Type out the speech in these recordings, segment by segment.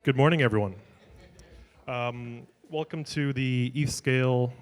Good morning, everyone. Welcome to the ETHScale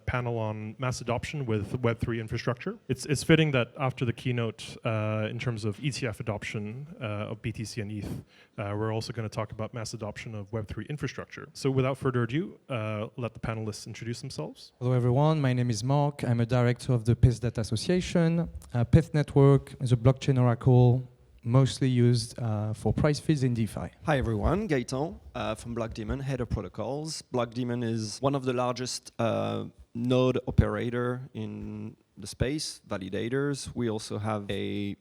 panel on mass adoption with Web3 infrastructure. It's fitting that after the keynote in terms of ETF adoption of BTC and ETH, we're also going to talk about mass adoption of Web3 infrastructure. So without further ado, let the panelists introduce themselves. Hello everyone, my name is Mark. I'm a director of the PITH Data Association. PITH Network is a blockchain oracle mostly used for price feeds in DeFi. Hi everyone, Gaëtan from Blockdaemon, head of protocols. Blockdaemon is one of the largest node operator in the space, validators. We also have a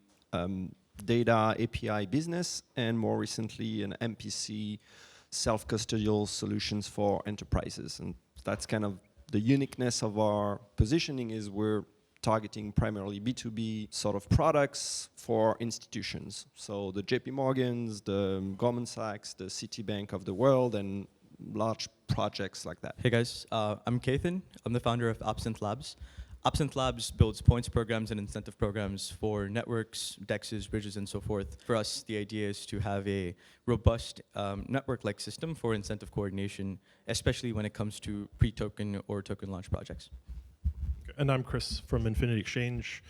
data API business and more recently an MPC self-custodial solutions for enterprises. And that's kind of the uniqueness of our positioning is we're targeting primarily B2B sort of products for institutions. So the JP Morgans, the Goldman Sachs, the Citibank of the world, and large projects like that. Hey guys, I'm Kathan. I'm the founder of Absinthe Labs. Absinthe Labs builds points programs and incentive programs for networks, DEXs, bridges, and so forth. For us, the idea is to have a robust network-like system for incentive coordination, especially when it comes to pre-token or token launch projects. And I'm Chris from Infinity Exchange.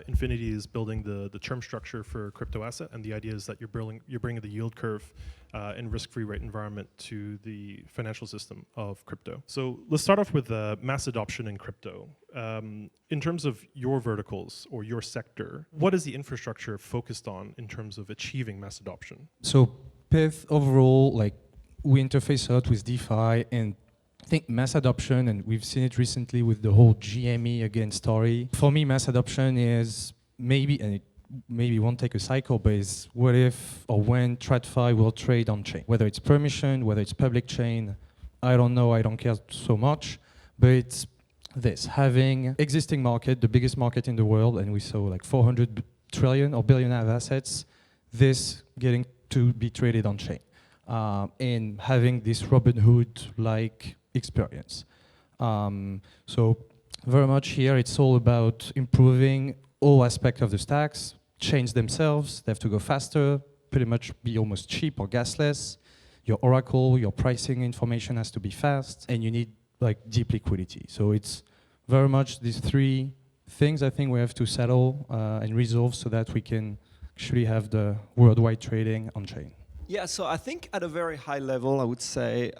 Infinity is building the term structure for crypto asset, and the idea is that you're bringing the yield curve and risk-free rate environment to the financial system of crypto. So let's start off with mass adoption in crypto. In terms of your verticals or your sector, what is the infrastructure focused on in terms of achieving mass adoption? So PITH overall, we interface a lot with DeFi, and I think mass adoption, and we've seen it recently with the whole GME again story. For me, mass adoption is maybe, and it maybe won't take a cycle, but it's what if or when TradFi will trade on chain. Whether it's permission, whether it's public chain, I don't know, I don't care so much, but it's this, having existing market, the biggest market in the world, and we saw like 400 trillion or billion of assets, this getting to be traded on chain. And having this Robinhood-like experience. So very much here, it's all about improving all aspects of the stacks, chains themselves, they have to go faster, pretty much be almost cheap or gasless. Your oracle, your pricing information has to be fast, and you need deep liquidity. So it's very much these three things I think we have to settle and resolve so that we can actually have the worldwide trading on chain. Yeah, so I think at a very high level, I would say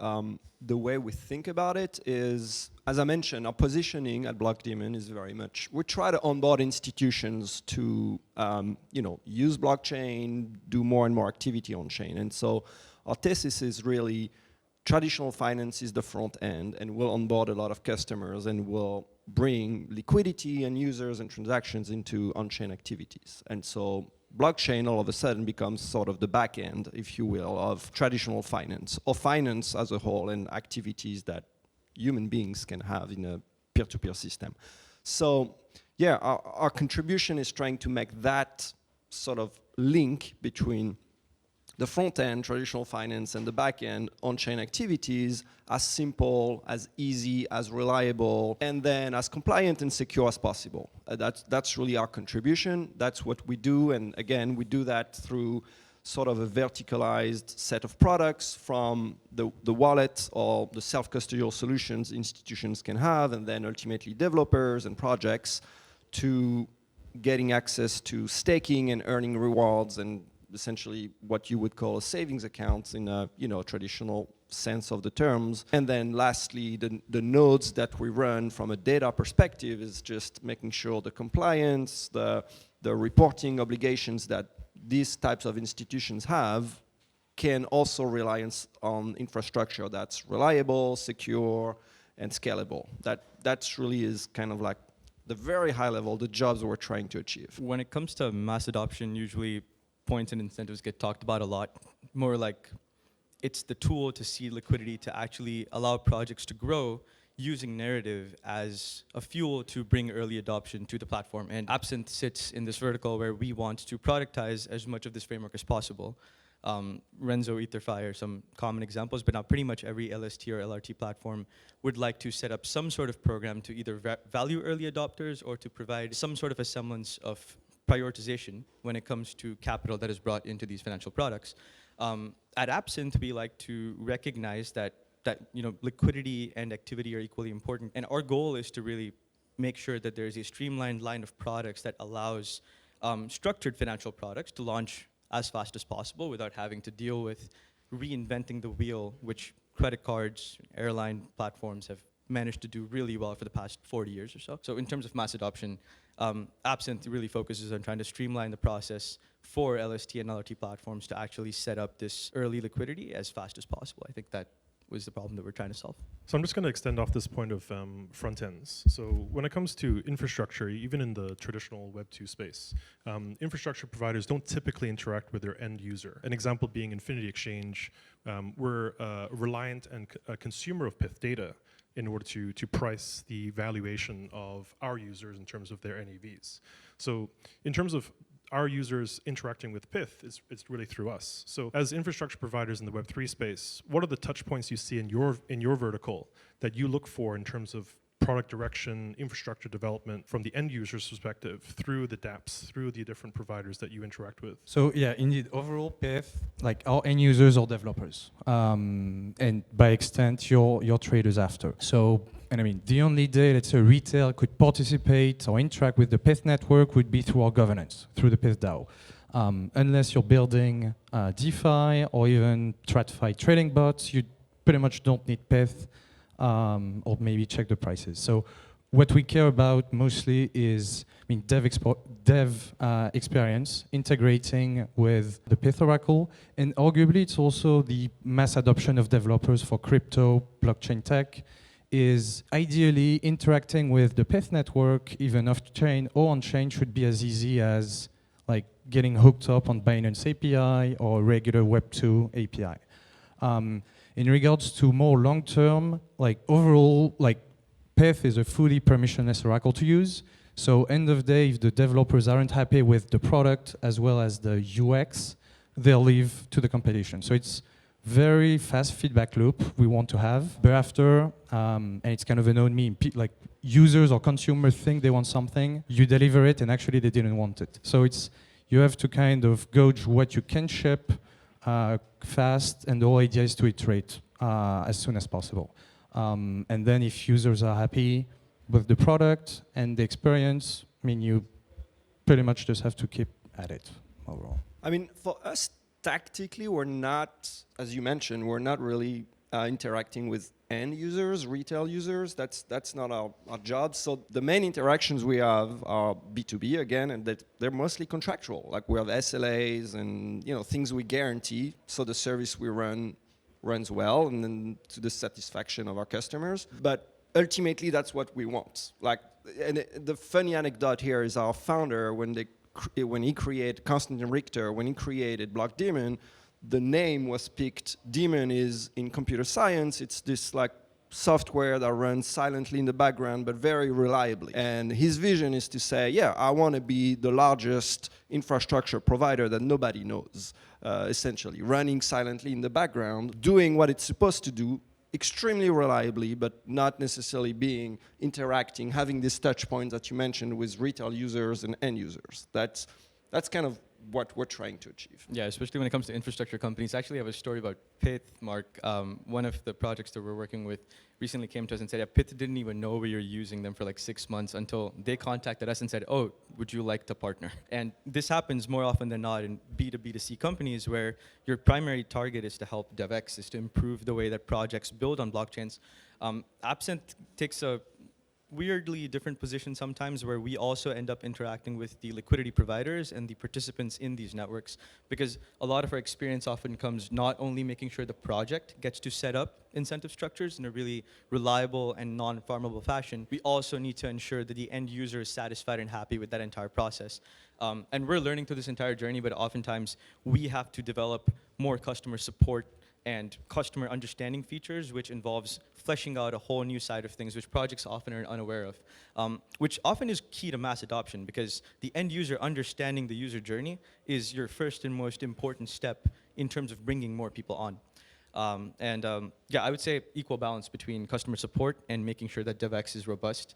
the way we think about it is, as I mentioned, our positioning at Blockdaemon is very much, we try to onboard institutions to use blockchain, do more and more activity on chain. And so our thesis is really traditional finance is the front end, and we'll onboard a lot of customers and we'll bring liquidity and users and transactions into on-chain activities. And so blockchain all of a sudden becomes sort of the back end, if you will, of traditional finance, or finance as a whole, and activities that human beings can have in a peer-to-peer system. So yeah, our contribution is trying to make that sort of link between the front end, traditional finance, and the back end, on-chain activities, as simple, as easy, as reliable, and then as compliant and secure as possible. That's really our contribution. That's what we do, and again, we do that through sort of a verticalized set of products from the wallet or the self-custodial solutions institutions can have, and then ultimately developers and projects to getting access to staking and earning rewards and essentially what you would call a savings account in a traditional sense of the terms. And then lastly, the nodes that we run from a data perspective is just making sure the compliance, the reporting obligations that these types of institutions have can also rely on infrastructure that's reliable, secure, and scalable. That's really is kind of like the very high level, the jobs we're trying to achieve. When it comes to mass adoption, usually points and incentives get talked about a lot. More like it's the tool to see liquidity to actually allow projects to grow using narrative as a fuel to bring early adoption to the platform. And Absinthe sits in this vertical where we want to productize as much of this framework as possible. Renzo, EtherFi are some common examples, but now pretty much every LST or LRT platform would like to set up some sort of program to either value early adopters or to provide some sort of a semblance of prioritization when it comes to capital that is brought into these financial products. At Absinthe, we like to recognize that liquidity and activity are equally important, and our goal is to really make sure that there is a streamlined line of products that allows structured financial products to launch as fast as possible without having to deal with reinventing the wheel, which credit cards, airline platforms have managed to do really well for the past 40 years or so. So in terms of mass adoption, Absinthe really focuses on trying to streamline the process for LST and LRT platforms to actually set up this early liquidity as fast as possible. I think that was the problem that we're trying to solve. So I'm just going to extend off this point of front ends. So when it comes to infrastructure, even in the traditional Web2 space, infrastructure providers don't typically interact with their end user. An example being Infinity Exchange. We're reliant and a consumer of PIF data in order to price the valuation of our users in terms of their NAVs. So in terms of our users interacting with PIF, it's really through us. So as infrastructure providers in the Web3 space, what are the touch points you see in your vertical that you look for in terms of product direction, infrastructure development from the end user's perspective through the dApps, through the different providers that you interact with? So yeah, indeed, overall PIF, like our end users are developers, and by extent, your traders after. So, and I mean, the only day let's say retail could participate or interact with the PIF network would be through our governance, through the PIF DAO. Unless you're building DeFi or even TradFi trading bots, you pretty much don't need PIF. Or maybe check the prices. So what we care about mostly is, dev experience, integrating with the PIF Oracle, and arguably it's also the mass adoption of developers for crypto, blockchain tech, is ideally interacting with the PIF network, even off-chain or on-chain, should be as easy as like getting hooked up on Binance API or regular Web2 API. In regards to more long-term, like overall, like PIF is a fully permissionless Oracle to use. So end of day, if the developers aren't happy with the product as well as the UX, they'll leave to the competition. So it's very fast feedback loop we want to have. But after, and it's kind of a known meme, like users or consumers think they want something, you deliver it, and actually they didn't want it. So you have to kind of gauge what you can ship, fast, and the whole idea is to iterate as soon as possible. And then if users are happy with the product and the experience, you pretty much just have to keep at it overall. For us, tactically, we're not, as you mentioned, we're not really interacting with end users, retail users. That's not our job. So the main interactions we have are B2B again, and they're mostly contractual. Like we have SLAs and things we guarantee, so the service we runs well and then to the satisfaction of our customers. But ultimately, that's what we want. And the funny anecdote here is our founder, when he created Konstantin Richter, when he created Block Daemon, the name was picked. Daemon is in computer science. It's this software that runs silently in the background, but very reliably. And his vision is to say, yeah, I want to be the largest infrastructure provider that nobody knows, essentially, running silently in the background, doing what it's supposed to do, extremely reliably, but not necessarily interacting, having this touch point that you mentioned with retail users and end users. That's kind of what we're trying to achieve. Yeah, especially when it comes to infrastructure companies. Actually, I have a story about Pith, Mark. One of the projects that we're working with recently came to us and said, yeah, Pith didn't even know we were using them for 6 months until they contacted us and said, oh, would you like to partner? And this happens more often than not in B2B2C companies where your primary target is to help DevX, is to improve the way that projects build on blockchains. Absinthe takes a weirdly different position sometimes where we also end up interacting with the liquidity providers and the participants in these networks, because a lot of our experience often comes not only making sure the project gets to set up incentive structures in a really reliable and non-farmable fashion, we also need to ensure that the end user is satisfied and happy with that entire process. And we're learning through this entire journey, but oftentimes we have to develop more customer support and customer understanding features, which involves fleshing out a whole new side of things, which projects often are unaware of, which often is key to mass adoption, because the end user understanding the user journey is your first and most important step in terms of bringing more people on. Yeah, I would say equal balance between customer support and making sure that DevX is robust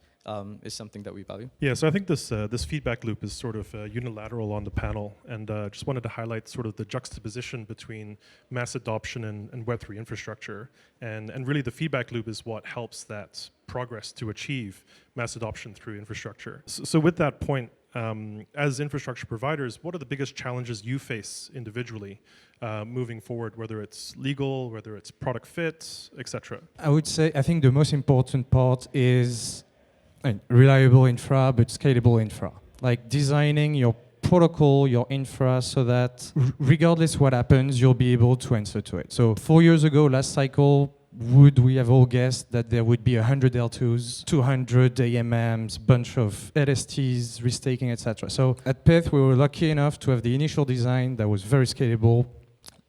is something that we value. Yeah, so I think this feedback loop is sort of unilateral on the panel, and just wanted to highlight sort of the juxtaposition between mass adoption and Web3 infrastructure, and really the feedback loop is what helps that progress to achieve mass adoption through infrastructure. So with that point, as infrastructure providers, what are the biggest challenges you face individually moving forward, whether it's legal, whether it's product fit, etc.? I would say, I think the most important part is reliable infra, but scalable infra. Like designing your protocol, your infra, so that regardless what happens, you'll be able to answer to it. So 4 years ago, last cycle, would we have all guessed that there would be 100 L2s, 200 AMMs, bunch of LSTs, restaking, etc. So at Pith, we were lucky enough to have the initial design that was very scalable,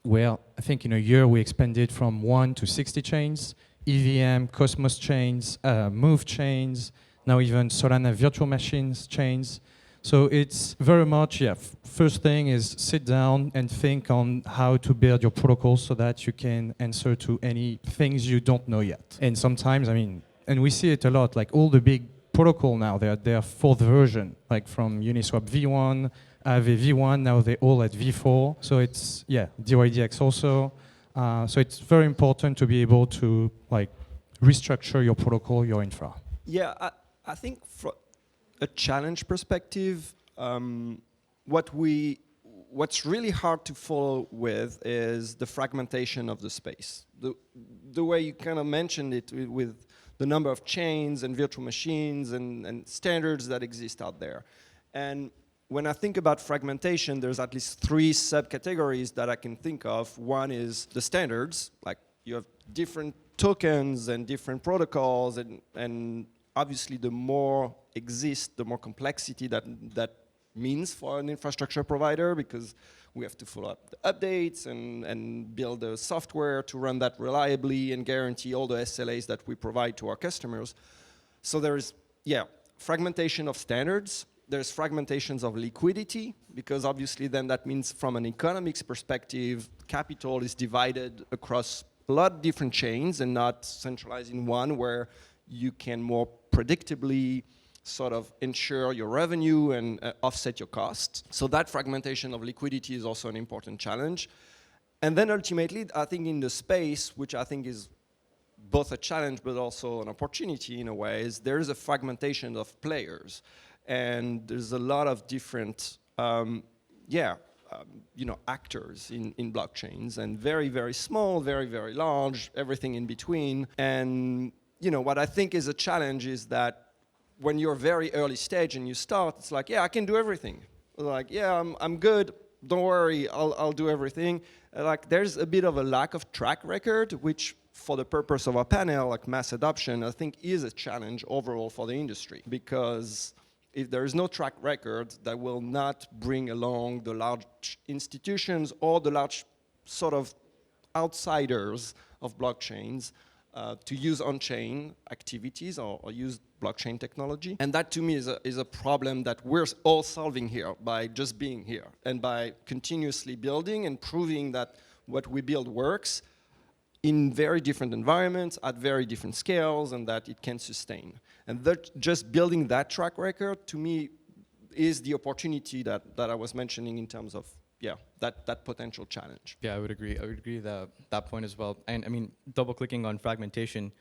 where I think in a year we expanded from 1 to 60 chains, EVM, Cosmos chains, Move chains, now even Solana virtual machines chains. So it's very much, first thing is sit down and think on how to build your protocol so that you can answer to any things you don't know yet. And sometimes, and we see it a lot, like all the big protocol now, they're fourth version, like from Uniswap V1, Aave V1, now they're all at V4. So it's, DYDX also. So it's very important to be able to like restructure your protocol, your infra. Yeah, I think from a challenge perspective, what's really hard to follow with is the fragmentation of the space. The way you kind of mentioned it with the number of chains and virtual machines and standards that exist out there. And when I think about fragmentation, there's at least 3 subcategories that I can think of. One is the standards, like you have different tokens and different protocols, and obviously the more exist, the more complexity that means for an infrastructure provider, because we have to follow up the updates and build the software to run that reliably and guarantee all the SLAs that we provide to our customers. So there's, fragmentation of standards. There's fragmentations of liquidity, because obviously then that means from an economics perspective, capital is divided across a lot of different chains and not centralized in one, where you can more predictably sort of ensure your revenue and offset your costs. So that fragmentation of liquidity is also an important challenge. And then ultimately, I think in the space, which I think is both a challenge but also an opportunity in a way, is there is a fragmentation of players. And there's a lot of different, actors in blockchains, and very, very small, very, very large, everything in between. And what I think is a challenge is that when you're very early stage and you start, it's like, I can do everything. Like, I'm good. Don't worry, I'll do everything. Like, there's a bit of a lack of track record, which for the purpose of our panel, like mass adoption, I think is a challenge overall for the industry, because if there is no track record, that will not bring along the large institutions or the large sort of outsiders of blockchains to use on-chain activities or use blockchain technology. And that to me is a problem that we're all solving here by just being here and by continuously building and proving that what we build works in very different environments, at very different scales, and that it can sustain. And that just building that track record, to me, is the opportunity that I was mentioning in terms of, that potential challenge. Yeah, I would agree. I would agree that point as well. And I mean, double-clicking on fragmentation,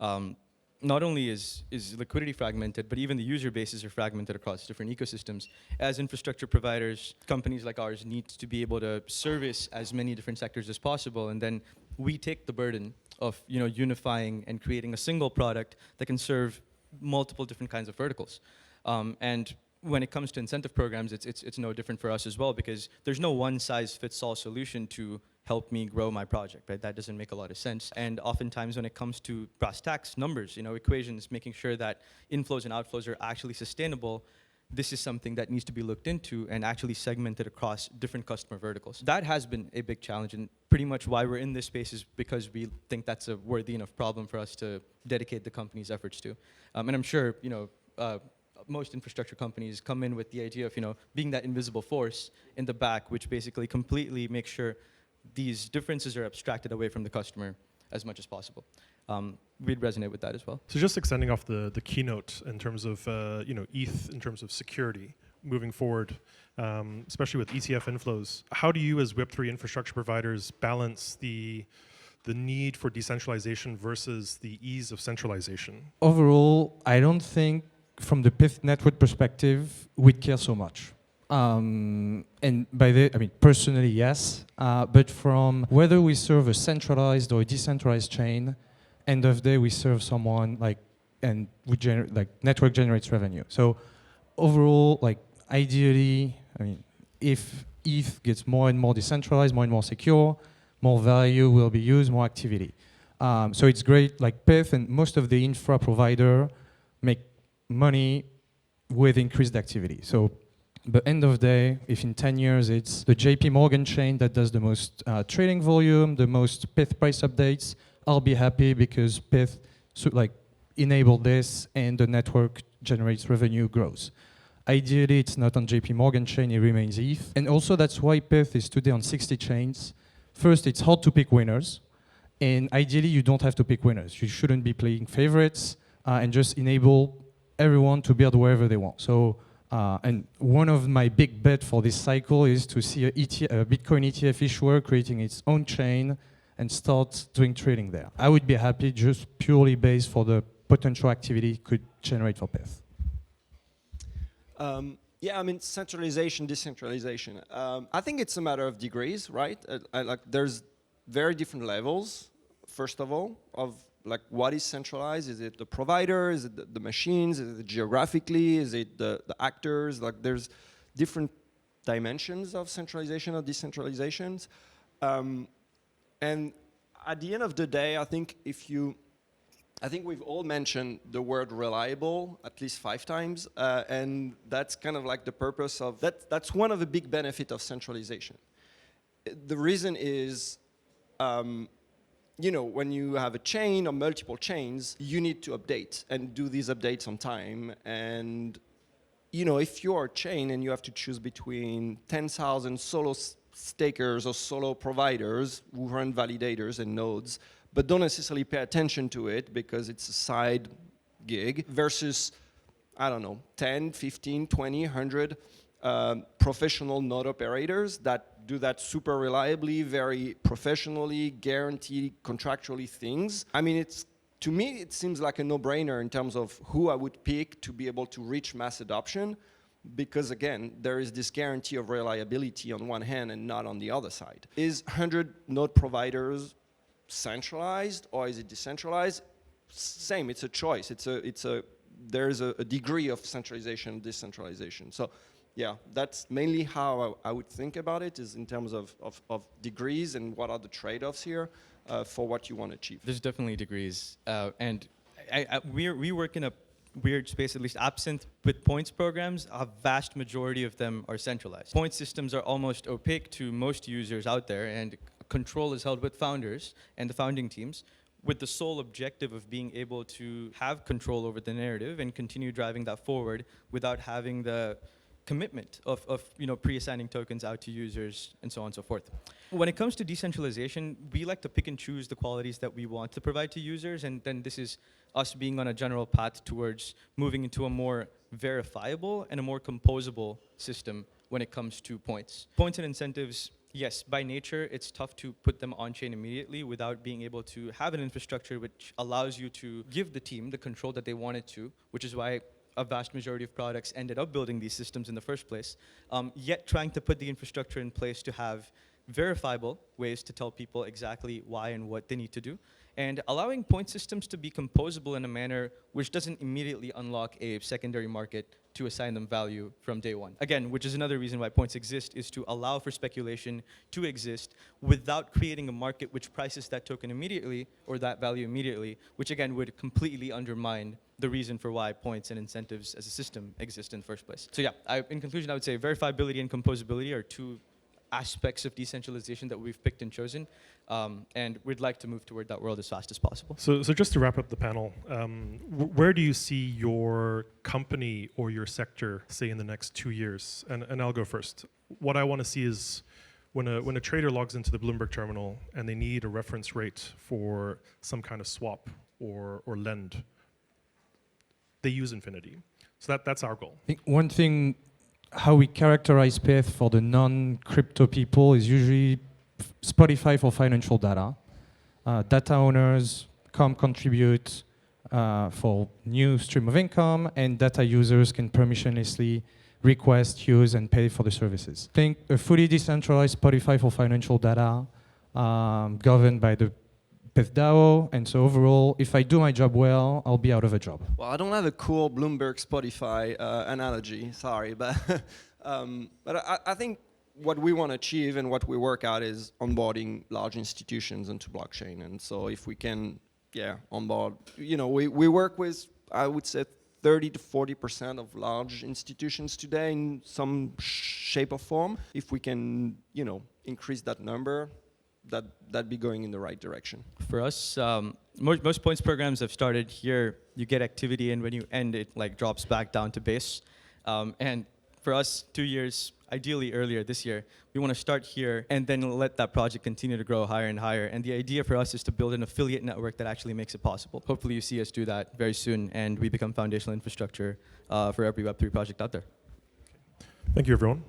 not only is liquidity fragmented, but even the user bases are fragmented across different ecosystems. As infrastructure providers, companies like ours need to be able to service as many different sectors as possible, and then we take the burden of unifying and creating a single product that can serve multiple different kinds of verticals. And when it comes to incentive programs, it's no different for us as well, because there's no one-size-fits-all solution to help me grow my project, right? That doesn't make a lot of sense. And oftentimes when it comes to brass tacks, numbers, equations, making sure that inflows and outflows are actually sustainable, this is something that needs to be looked into and actually segmented across different customer verticals. That has been a big challenge, and pretty much why we're in this space is because we think that's a worthy enough problem for us to dedicate the company's efforts to. And I'm sure, most infrastructure companies come in with the idea of, being that invisible force in the back, which basically completely makes sure these differences are abstracted away from the customer as much as possible. We'd resonate with that as well. So just extending off the keynote in terms of ETH, in terms of security moving forward, especially with ETF inflows, how do you as Web3 infrastructure providers balance the need for decentralization versus the ease of centralization? Overall, I don't think from the PIF network perspective, we'd care so much. And by the, I mean, personally, yes, but from whether we serve a centralized or a decentralized chain, end of day, we serve someone and we generate, network generates revenue. So overall, ideally, I mean, if ETH gets more and more decentralized, more and more secure, more value will be used, more activity. So it's great, PIF and most of the infra provider make money with increased activity. So but end of day, if in 10 years it's the JP Morgan chain that does the most trading volume, the most PIF price updates, I'll be happy because PIF enabled this and the network generates revenue, grows. Ideally, it's not on JP Morgan chain, it remains ETH. And also that's why PIF is today on 60 chains. First, it's hard to pick winners. And ideally, you don't have to pick winners. You shouldn't be playing favorites and just enable everyone to build wherever they want. So, and one of my big bet for this cycle is to see a Bitcoin ETF issuer creating its own chain and start doing trading there. I would be happy just purely based for the potential activity it could generate for PIF. Yeah, I mean, centralization, decentralization. I think it's a matter of degrees, right? There's very different levels, first of all, of what is centralized. Is it the provider? Is it the machines? Is it geographically? Is it the actors? There's different dimensions of centralization or decentralizations. And at the end of the day, I think we've all mentioned the word reliable at least 5 times, and that's kind of the purpose of that. That's one of the big benefits of centralization. The reason is, when you have a chain or multiple chains, you need to update and do these updates on time. And if you're a chain and you have to choose between 10,000 solo stakers or solo providers who run validators and nodes, but don't necessarily pay attention to it because it's a side gig, versus, I don't know, 10, 15, 20, 100 professional node operators that do that super reliably, very professionally, guaranteed contractually things. I mean, to me, it seems like a no-brainer in terms of who I would pick to be able to reach mass adoption, because again, there is this guarantee of reliability on one hand and not on the other side. Is 100 node providers centralized or is it decentralized? Same, it's a choice. There's a degree of centralization and decentralization. So yeah, that's mainly how I would think about it, is in terms of degrees and what are the trade-offs here for what you want to achieve. There's definitely degrees. And we work in a weird space, at least absent with points programs. A vast majority of them are centralized. Point systems are almost opaque to most users out there, and control is held with founders and the founding teams, with the sole objective of being able to have control over the narrative and continue driving that forward without having the commitment of pre-assigning tokens out to users and so on and so forth. When it comes to decentralization, we like to pick and choose the qualities that we want to provide to users, and then this is us being on a general path towards moving into a more verifiable and a more composable system when it comes to points. Points and incentives, yes, by nature, it's tough to put them on-chain immediately without being able to have an infrastructure which allows you to give the team the control that they wanted to, which is why a vast majority of products ended up building these systems in the first place, yet trying to put the infrastructure in place to have verifiable ways to tell people exactly why and what they need to do, and allowing point systems to be composable in a manner which doesn't immediately unlock a secondary market to assign them value from day one. Again, which is another reason why points exist, is to allow for speculation to exist without creating a market which prices that token immediately or that value immediately, which again would completely undermine the reason for why points and incentives as a system exist in the first place. So yeah, in conclusion, I would say verifiability and composability are two aspects of decentralization that we've picked and chosen, and we'd like to move toward that world as fast as possible. So just to wrap up the panel, where do you see your company or your sector, say, in the next 2 years? And I'll go first. What I want to see is when a trader logs into the Bloomberg terminal and they need a reference rate for some kind of swap or lend, they use Infinity. So that's our goal. I think one thing, how we characterize Pith for the non-crypto people is usually Spotify for financial data. Data owners come contribute for new stream of income, and data users can permissionlessly request, use, and pay for the services. Think a fully decentralized Spotify for financial data, governed by the Pith DAO, and so overall, if I do my job well, I'll be out of a job. Well, I don't have a cool Bloomberg Spotify analogy, sorry, but I think what we want to achieve and what we work out is onboarding large institutions into blockchain. And so if we can, onboard, we work with, I would say, 30 to 40% of large institutions today in some shape or form. If we can, increase that number, that'd be going in the right direction. For us, most points programs have started here. You get activity, and when you end, it drops back down to base. And for us, 2 years, ideally earlier this year, we want to start here and then let that project continue to grow higher and higher. And the idea for us is to build an affiliate network that actually makes it possible. Hopefully you see us do that very soon, and we become foundational infrastructure for every Web3 project out there. Thank you, everyone.